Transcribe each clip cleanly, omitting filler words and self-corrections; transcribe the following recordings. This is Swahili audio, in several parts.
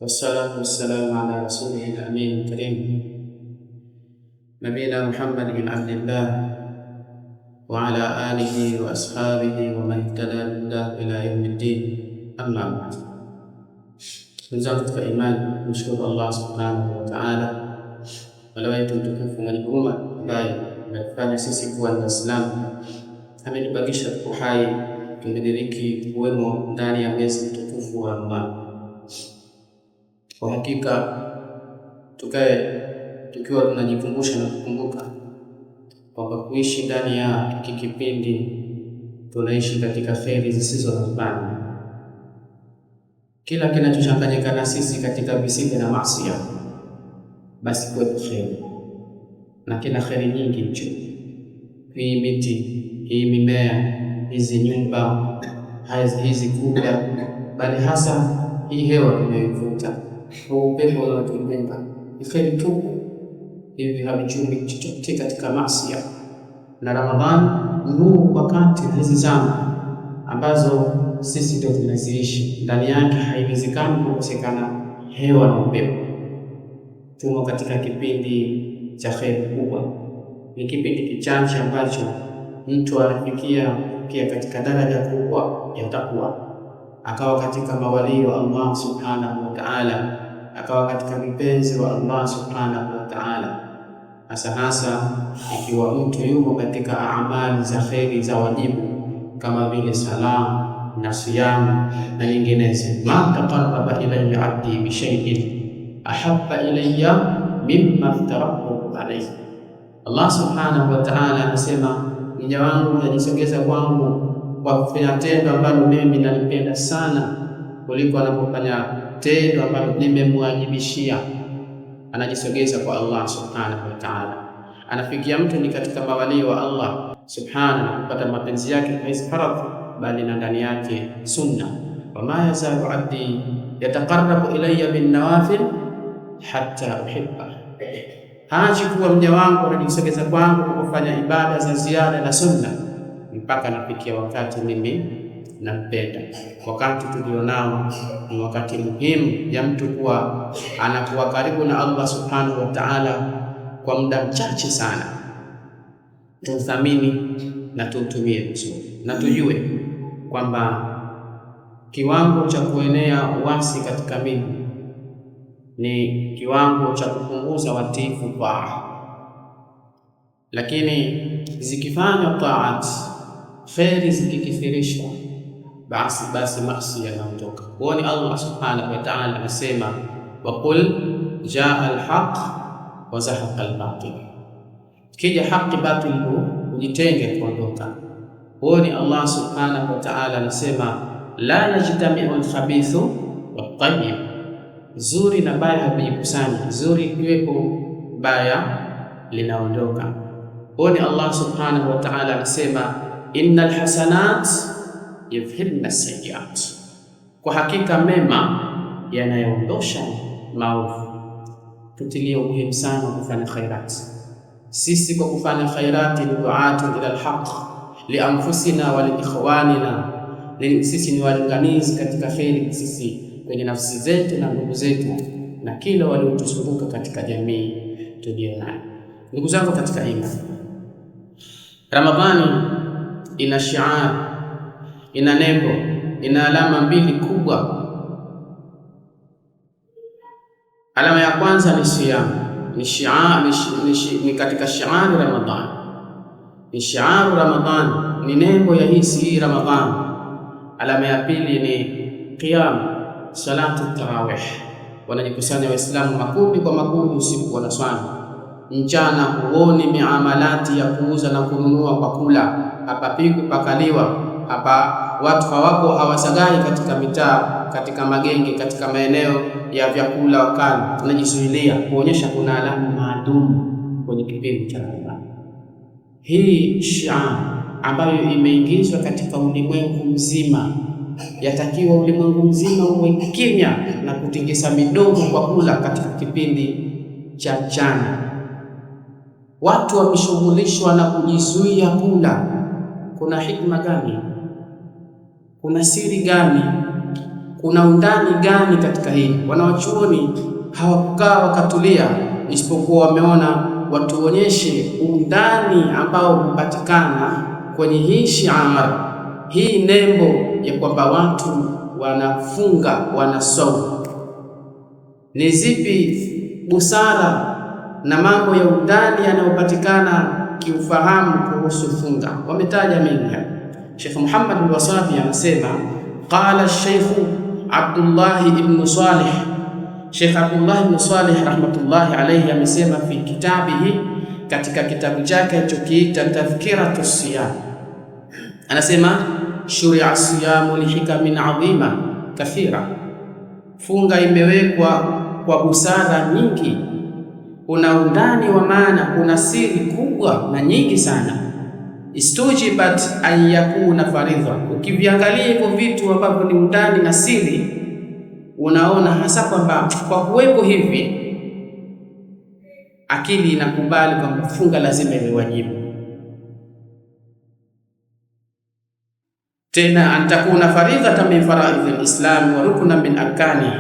والصلاة والسلام على رسوله الأمين الكريم نبينا محمد بن عبد الله وعلى آله وأصحابه ومن اهتدى بهداه إلى يوم الدين. أما بعد، ndugu katika imani, mshukuru Allah subhanahu wa ta'ala, Mola wetu mtukufu mwenye huruma, ambaye ametufanya sisi kuwa ni Waislamu, ametubakisha uhai tumediriki kuwemo ndani ya mwezi mtukufu wa Ramadhani. Kwa hakika tukae tukiwa tunajikumbusha na kukumbuka kwamba kuishi ndani ya hiki kipindi tunaishi katika kheri zisizo na mfano. Kila kinachochanganyika na sisi katika visivyo na maasi, basi kwetu kheri, na kila kheri nyingi hicho. Hii miti, hii mimea, hizi nyumba, hizi kuda, bali hasa hii hewa tunayoivuta, huu upepo unaotulenga, ni kheri tupu. Hivi havichumi chochote katika maasi. Na Ramadhani huu wakati hizi zama ambazo sisi ndio tunaziishi ndani yake, haiwezekani kukosekana hewa na upepo. Tumo katika kipindi cha kheri kubwa, ni kipindi kichache ambacho mtu anafikia katika daraja kubwa ya takwa, akawa katika mawali wa Allah subhanahu wa ta'ala, akawa katika vipenzi wa Allah subhanahu wa ta'ala. Hasa ikiwa mtu yuko katika amali za kheri za wajibu kama vile sala na siyam na nyinginezo. Ma taqarraba ilayya 'abdi bi shay'in ahabba ilayya mimma aftaratuhu alayhi. Allah subhanahu wa ta'ala anasema, mja wangu anajisogeza kwangu kwa kufanya tendo ambalo mimi nalipenda sana kuliko anapofanya tendo ambalo nimemwajibishia. Anajisogeza kwa Allah subhanahu wa ta'ala. Anafikia mtu ni katika mawali wa Allah subhanahu kupata mapenzi yake hizi faradhi, bali na ndani yake sunna. Wama yazalu abdi yataqarrabu ilayya bin nawafil hatta uhibba. Haji kuwa mja wangu anajisogeza kwangu kwa kufanya ibada za ziada na sunna mpaka nafikia wakati mimi nampenda. Wakati tulionao ni wakati muhimu ya mtu kuwa anakuwa karibu na Allah subhanahu wa ta'ala kwa muda mchache sana. Tuthamini na tutumie vizuri, na tujue kwamba kiwango cha kuenea uasi katika miji ni kiwango cha kupunguza watiifu taa, lakini zikifanya taat, kheri zikikithirishwa, basi maasi yanaondoka. Kwani Allah subhanahu wa ta'ala anasema, wa qul jaa al-haq wa zahaqa al-batil. Kija haki, batil hujitenge kuondoka. Kwani Allah subhanahu wa ta'ala anasema, la yajtami'u al-khabithu wat-tayyib. Zuri na baya havikusani, zuri ikiwepo baya linaondoka. Kwani Allah subhanahu wa ta'ala anasema, innal hasanat yudhhibna sayyi'at. Kwa hakika mema yanayoondosha maovu. Tutilie umuhimu sana kufanya khairati. Sisi kwa kufanya khairati ni duatu ila alhaq li anfusina wa li ikhwanina. Sisi ni walinganizi katika khairi, sisi kwenye nafsi zetu na ndugu zetu na kila waliotuzunguka katika jamii tulionayo. Ndugu zangu katika imani, Ramadhani ina shiar, ina nembo, ina alama mbili kubwa. Alama ya kwanza ni siyam, ni katika shiari Ramadhani, ni shiaru Ramadhani, ni nembo ya hii Ramadhani. Alama ya pili ni qiyam, salatu tarawih. Wanajikusanya Waislamu makundi kwa makundi usiku wanaswali, mchana huoni miamalati ya kuuza na kununua kwa kula, hapa pigu pakaliwa, hapa watu hawasagai katika mitaa, katika magenge, katika maeneo ya vyakula wakali. Tunajizuilia kuonyesha kuna alama maalum kwenye kipindi cha Ramadhani. Hii shi'a ambayo imeingizwa katika ulimwengu mzima, yatakiwa ulimwengu mzima uwe kimya na kutingisa midomo kwa kula katika kipindi cha mchana. Watu wameshughulishwa na kujizuia kula. Kuna hikma gani? Kuna siri gani? kuna undani gani katika hili? Wanawachuoni hawakukaa wakatulia, isipokuwa wameona watuonyeshe undani ambao hupatikana kwenye hii shiar, hii nembo ya kwamba watu wanafunga, wanasaumu. Ni zipi busara na mambo ya undani yanayopatikana kiufahamu kuhusu funga? Wametaja mengi. Sheikh Muhammad al-Wasabi anasema, qala Sheikh Abdullah ibn Salih, Sheikh Abdullah ibn Salih rahmatullahi alayhi amesema fi kitabihi, katika kitabu chake alichokiita Tadhkiratu Siyam, anasema shuri'a siyamu lihikamin adhima kathira, funga imewekwa kwa busara nyingi, kuna undani wa maana, kuna siri kubwa na nyingi sana. Istujibat an yakuna faridha, ukiviangalia hivyo vitu ambavyo ni undani na siri, unaona hasa kwamba kwa kuwepo hivi akili inakubali kwamba funga lazima iwe wajibu. Tena antakuna faridhatan min faraidhi al-islam wa ruknan min arkani,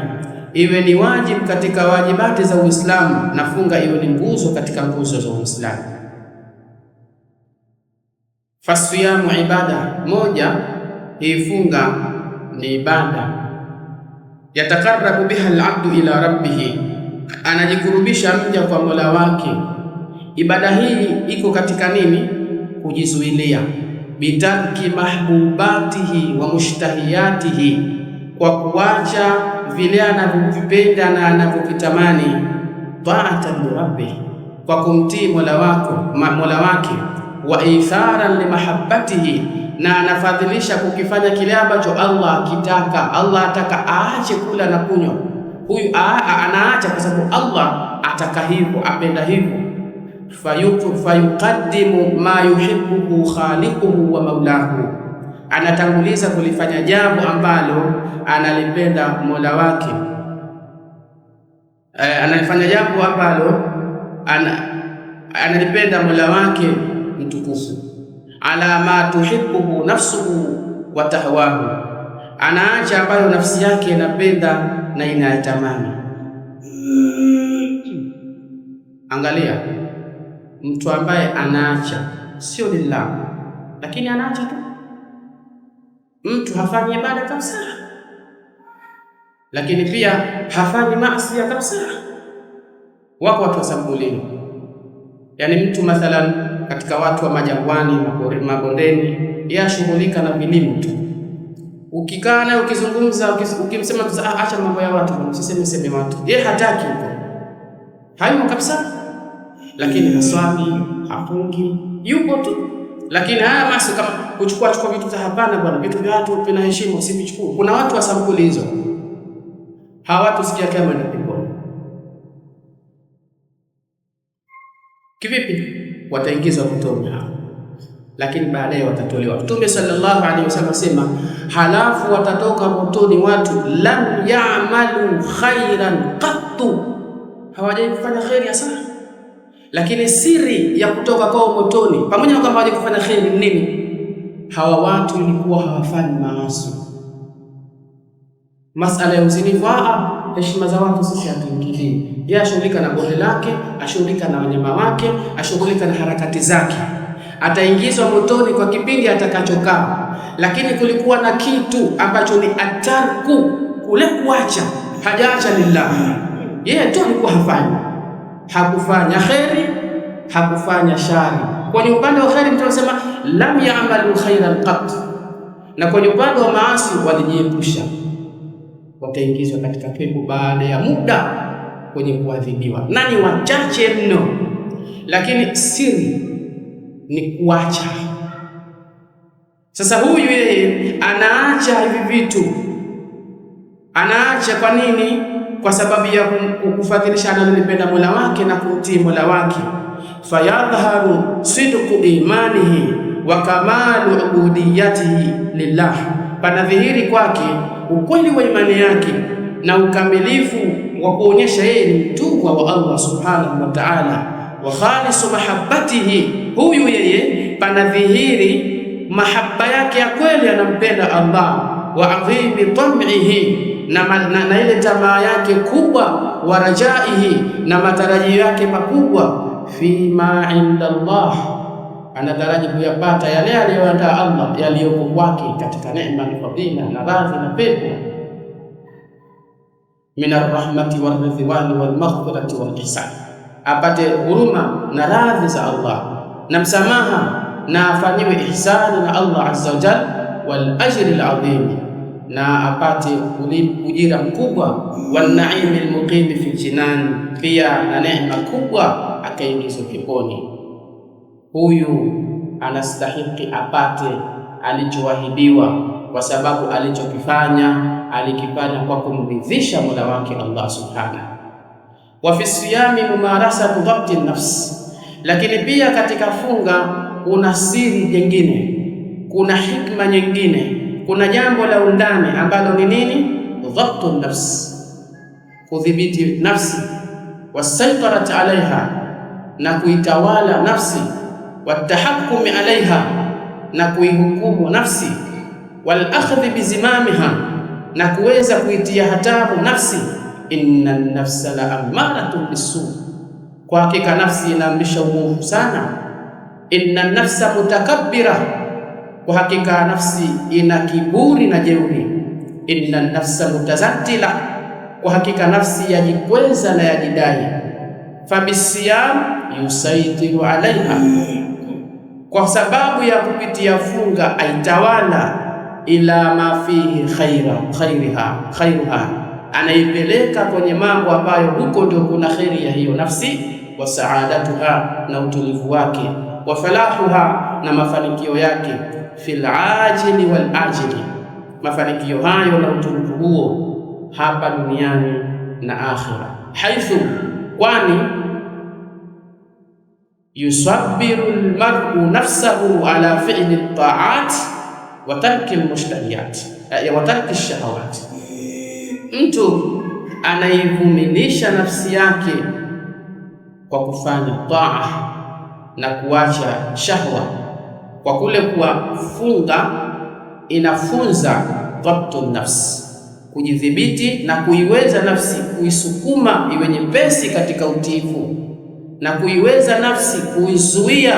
iwe ni wajibu katika wajibati za Uislamu, na funga iwe ni nguzo katika nguzo za Uislamu. Fasiyamu ibada, moja, hii funga ni ibada. Yatakarabu biha al-abdu ila rabbih, anajikurubisha mja kwa Mola wake. Ibada hii iko katika nini? Kujizuilia, bitarki mahbubatihi wa mushtahiyatihi, kwa kuacha vile anavyovipenda na anavyovitamani. Ta'atan li rabbih, kwa kumtii Mola wake. Wa itharan li mahabbatihi, na anafadhilisha kukifanya kile ambacho Allah akitaka. Allah ataka aache kula na kunywa, huyu anaacha kwa sababu Allah ataka hivyo, apenda hivyo. Fayuqaddimu ma yuhibbu khaliquhu wa maulahu, anatanguliza kulifanya jambo ambalo analipenda Mola wake, analifanya jambo ambalo analipenda Mola wake mtukufu. Ala ma tuhibbu nafsuhu wa tahwahu, anaacha ambayo nafsi yake inapenda na inatamani. Angalia mtu ambaye anaacha sio lillah, lakini anaacha tu. Mtu hafanyi ibada kabisa, lakini pia hafanyi maasi kabisa. Wako watu wasambulini, yani mtu mathalan katika watu wa majangwani, mabondeni, yashughulika na vilimo tu. Ukikaa naye ukizungumza, ukimsema acha mambo ya watu, usiseme watu, yeye hataki huko, hayumo kabisa. Lakini haswali, hafungi, yupo tu. Lakini haya maasi kama kuchukua vitu za hapana bwana, vitu vya watu tunaheshimu, usivichukue. Kuna watu wa sampuli hizo, hawa watu sikia kama ni peponi. Kivipi? Wataingizwa motoni hao, lakini baadaye watatolewa. Mtume sallallahu alaihi wasallam asema, halafu watatoka motoni watu lam ya'malu khairan qattu, hawajafanya khairi sana. Lakini siri ya kutoka kwao motoni, pamoja na kwamba hawajafanya khairi, nini? Hawa watu ilikuwa hawafanyi maasi. Masala ya uzinifu, heshima za watu sisi hatuingilii. Yeye ashughulika na bonde lake, ashughulika na wanyama wake, ashughulika na harakati zake. Ataingizwa motoni kwa kipindi atakachokaa. Lakini kulikuwa na kitu ambacho ni atarku, kule kuacha, hajaacha lillah. Yeye tu alikuwa hafanyi, hakufanya khairi, hakufanya shari. Kwenye upande wa khairi mtu anasema lam ya'malu khairan qat, na kwenye upande wa maasi walijiepusha. Wataingizwa katika pepo baada ya muda kwenye kuadhibiwa, na ni wachache mno. Lakini siri ni kuacha. Sasa huyu yeye anaacha hivi vitu, anaacha kwa nini? Kwa sababu ya kufadhilisha analolipenda Mola wake na kumtii Mola wake. Fayadhharu sidqu imanihi wa kamalu ubudiyatihi lillah, panadhihiri kwake ukweli wa imani yake na ukamilifu wa kuonyesha yeye ni mtumwa wa Allah subhanahu wa ta'ala. Wa khalisu mahabbatihi, huyu yeye panadhihiri mahabba yake ya kweli, anampenda Allah. Wa adhimi tam'ihi, na ile tamaa yake kubwa, wa rajaihi, na matarajio yake makubwa, fima inda Allah, anataraji kuyapata yale aliyoandaa Allah yaliyoko kwake katika neema na fadhila na radhi na pepo, min arrahmati warridwani walmaghfirati walihsan, apate huruma na radhi za Allah na msamaha, na afanyiwe ihsani na Allah azza wa jalla, wal ajri al-azim, na apate ujira mkubwa, wan naimi al-muqim fi jinan, pia na neema kubwa akaingizwa peponi. Huyu anastahiki apate alichoahidiwa, kwa sababu alikifanya kwa kumridhisha Mola wake Allah subhanahu. Wa fi siyami mumarasatu dhabti nafs, lakini pia katika funga kuna siri nyingine, kuna hikma nyingine, kuna jambo la undani ambalo ni nini? Dhabtu nafs, kudhibiti nafsi, wasaytarat alaiha, na kuitawala nafsi, watahakumi alaiha, na kuihukumu nafsi, wal akhdhi bizimamiha, na kuweza kuitia hatamu nafsi. Inna nafsa la amaratun bisu, kwa hakika nafsi inaamrisha uovu sana. Inna nafsa mutakabbira, kwa hakika nafsi ina kiburi na jeuri. Inna nafsa mutazattila, kwa hakika nafsi yajikweza na yajidai. Fabisiyam yusaitiru alaiha, kwa sababu ya kupitia funga aitawala, ila ma fihi khairuha, anaipeleka kwenye mambo ambayo huko ndio kuna kheri ya hiyo nafsi, wa saadatuha, na utulivu wake, wa falahuha, na mafanikio yake, fil ajili wal ajili, mafanikio hayo na utulivu huo hapa duniani na akhira. Haithu, kwani yusabbiru almar'u nafsahu ala fi'li at-ta'at wa tarki al-mushtahiyat wa tarki ash-shahawat, mtu anaivumilisha nafsi yake kwa kufanya taa na kuacha shahwa. Kwa kule kufunga inafunza dhabtu nafsi, kujidhibiti na kuiweza nafsi, kuisukuma iwe nyepesi katika utiifu, na kuiweza nafsi kuizuia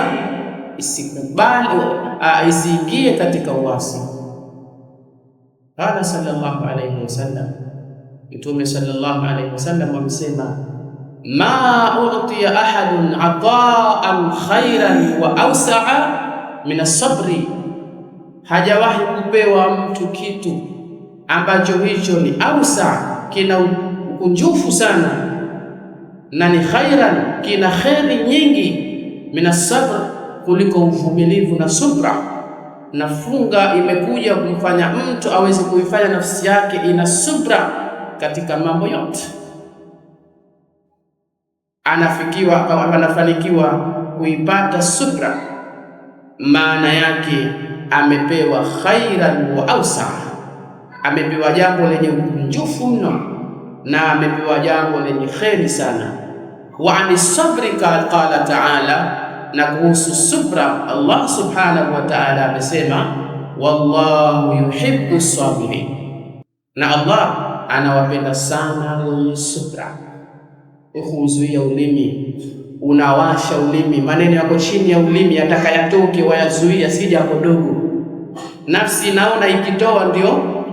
isikubali isiingie katika uasi. Qala sallallahu alayhi wasallam, Mtume sallallahu alayhi wasallam amesema, ma utiya ahadun ataan khairan wa awsa'a min as-sabri, hajawahi kupewa mtu kitu ambacho hicho ni awsa, kina ukunjufu sana, na ni khairan, kina kheri nyingi, min as-sabr, kuliko uvumilivu na subra. Na funga imekuja kumfanya mtu aweze kuifanya nafsi yake ina subra katika mambo yote, anafanikiwa kuipata subra. Maana yake amepewa khairan wa awsa, amepewa jambo lenye ukunjufu mno, na amepewa jambo lenye kheri sana. Wa ani sabri qala ta'ala, na kuhusu subra Allah subhanahu wa ta'ala amesema, wallahu yuhibbu sabirin, na Allah anawapenda sana wenye subra. Kuzuia ulimi, unawasha ulimi, maneno yako chini ya ulimi yatakayatoke wayazuia, si jambo dogo. Nafsi naona ikitoa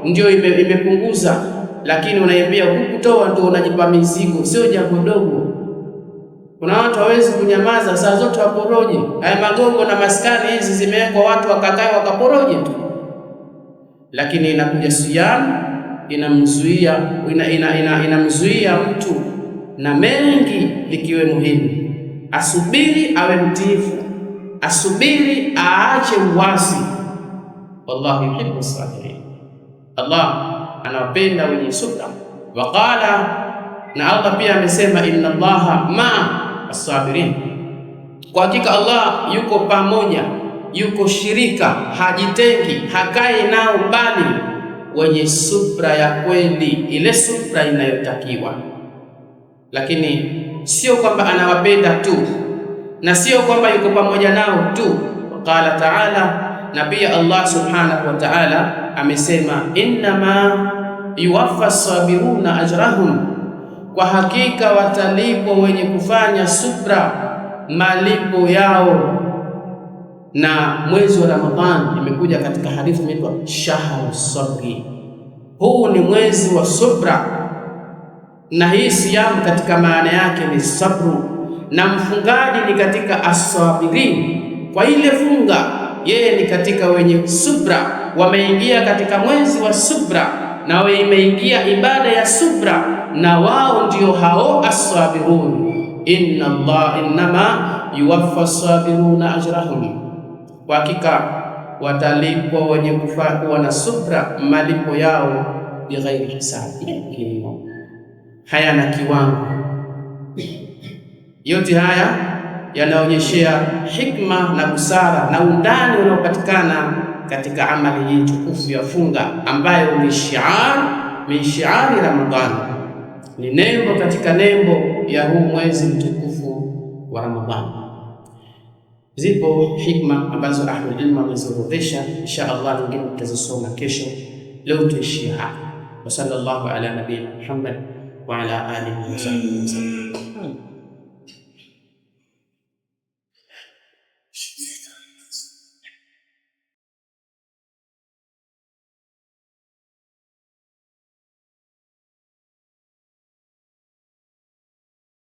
ndio imepunguza, lakini unaiambia kutoa ndio unajipa mizigo, sio jambo dogo. Kuna watu hawezi kunyamaza saa zote waporoje. Haya magongo na maskani hizi zimewekwa watu wakakae wakaporoje tu, lakini inakuja siyam inamzuia mtu na mengi likiwemo hili. Asubiri awe mtiifu, asubiri aache uasi. Wallahu yuhibbu sabirin, Allah anawapenda wenye subra. Waqala, na Allah pia amesema, inna Allaha ma'a as-sabirin, kwa hakika Allah yuko pamoja, yuko shirika, hajitengi, hakai nao, bali wenye subra ya kweli, ile subra inayotakiwa. Lakini sio kwamba anawapenda tu, na sio kwamba yuko pamoja nao tu. Qala ta'ala, na pia Allah subhanahu wa ta'ala amesema, innama yuwaffa sabiruna ajrahum, kwa hakika watalipwa wenye kufanya subra malipo yao. Na mwezi wa Ramadhani imekuja katika hadithi inaitwa shahru sabri, huu ni mwezi wa subra, na hii siyamu katika maana yake ni sabru, na mfungaji ni katika as-sabirin. Kwa ile funga yeye ni katika wenye subra, wameingia katika mwezi wa subra na wameingia ibada ya subra, na wao ndio hao as-sabirun. Innama yuwaffa as-sabiruna ajrahum, kwa hakika watalipwa wenye kuwa na subra malipo yao bighairi hisabi, hayana kiwango. Yote haya yanaonyeshea hikma na busara na undani unaopatikana katika amali hii tukufu ya funga, ambayo ni min shiari Ramadhani, ni nembo katika nembo ya huu mwezi mtukufu wa Ramadhani. Zipo hikma ambazo ahlul ilm wameziorodhesha, insha Allah nyingine tutazisoma kesho. Leo tuishie hapa. Wa sallallahu ala nabiyina Muhammad wa ala alihi wa sahbihi wasallam.